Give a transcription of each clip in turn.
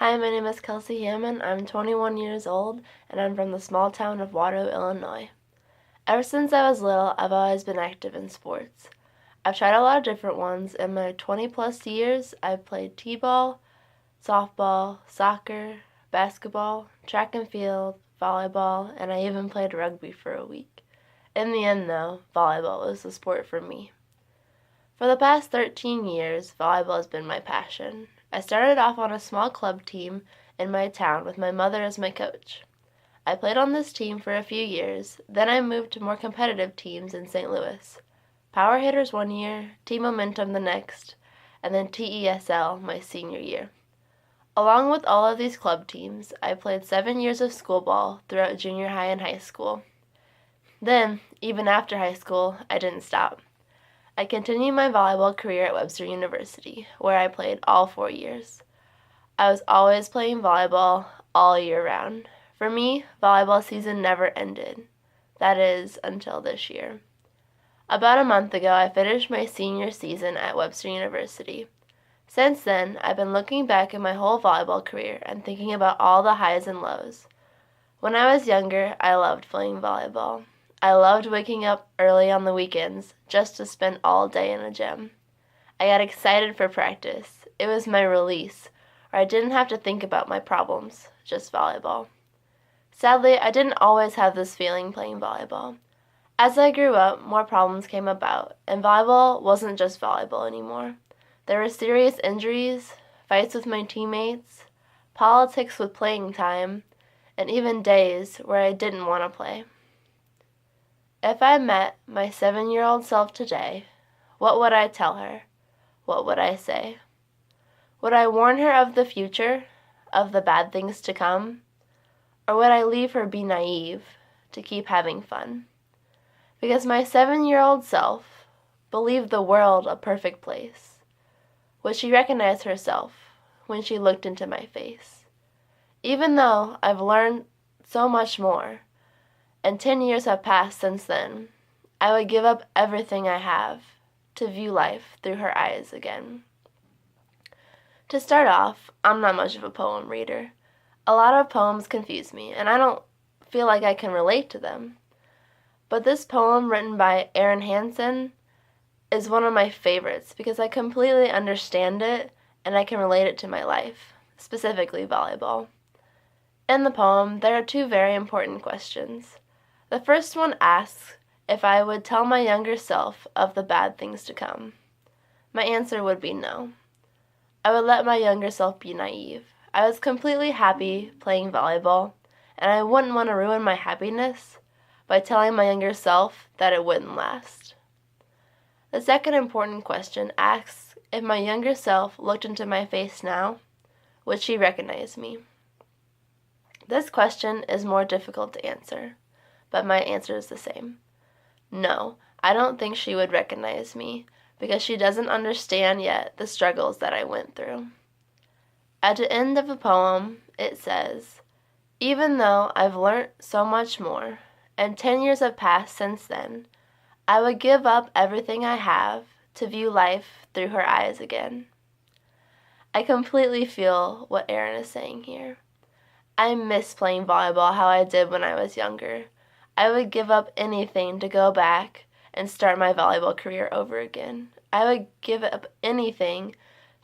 Hi, my name is Kelsey Hammond. I'm 21 years old, and I'm from the small town of Watteau, Illinois. Ever since I was little, I've always been active in sports. I've tried a lot of different ones. In my 20-plus years, I've played t-ball, softball, soccer, basketball, track and field, volleyball, and I even played rugby for a week. In the end, though, volleyball was the sport for me. For the past 13 years, volleyball has been my passion. I started off on a small club team in my town with my mother as my coach. I played on this team for a few years, then I moved to more competitive teams in St. Louis. Power Hitters one year, Team Momentum the next, and then TESL my senior year. Along with all of these club teams, I played 7 years of school ball throughout junior high and high school. Then, even after high school, I didn't stop. I continued my volleyball career at Webster University, where I played all 4 years. I was always playing volleyball all year round. For me, volleyball season never ended. That is, until this year. About a month ago, I finished my senior season at Webster University. Since then, I've been looking back at my whole volleyball career and thinking about all the highs and lows. When I was younger, I loved playing volleyball. I loved waking up early on the weekends just to spend all day in a gym. I got excited for practice. It was my release, or I didn't have to think about my problems, just volleyball. Sadly, I didn't always have this feeling playing volleyball. As I grew up, more problems came about, and volleyball wasn't just volleyball anymore. There were serious injuries, fights with my teammates, politics with playing time, and even days where I didn't want to play. If I met my 7-year-old self today, what would I tell her? What would I say? Would I warn her of the future, of the bad things to come? Or would I leave her be naive, to keep having fun? Because my 7-year-old self believed the world a perfect place. Would she recognize herself when she looked into my face? Even though I've learned so much more, and 10 years have passed since then, I would give up everything I have to view life through her eyes again. To start off, I'm not much of a poem reader. A lot of poems confuse me, and I don't feel like I can relate to them. But this poem written by Erin Hansen is one of my favorites because I completely understand it and I can relate it to my life, specifically volleyball. In the poem, there are 2 very important questions. The first one asks if I would tell my younger self of the bad things to come. My answer would be no. I would let my younger self be naive. I was completely happy playing volleyball, and I wouldn't want to ruin my happiness by telling my younger self that it wouldn't last. The second important question asks if my younger self looked into my face now, would she recognize me? This question is more difficult to answer, but my answer is the same. No, I don't think she would recognize me because she doesn't understand yet the struggles that I went through. At the end of the poem, it says, "Even though I've learnt so much more, and 10 years have passed since then, I would give up everything I have to view life through her eyes again." I completely feel what Erin is saying here. I miss playing volleyball how I did when I was younger. I would give up anything to go back and start my volleyball career over again. I would give up anything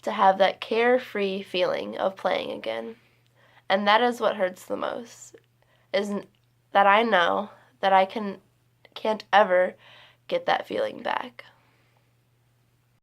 to have that carefree feeling of playing again. And that is what hurts the most, is that I know that I can't ever get that feeling back.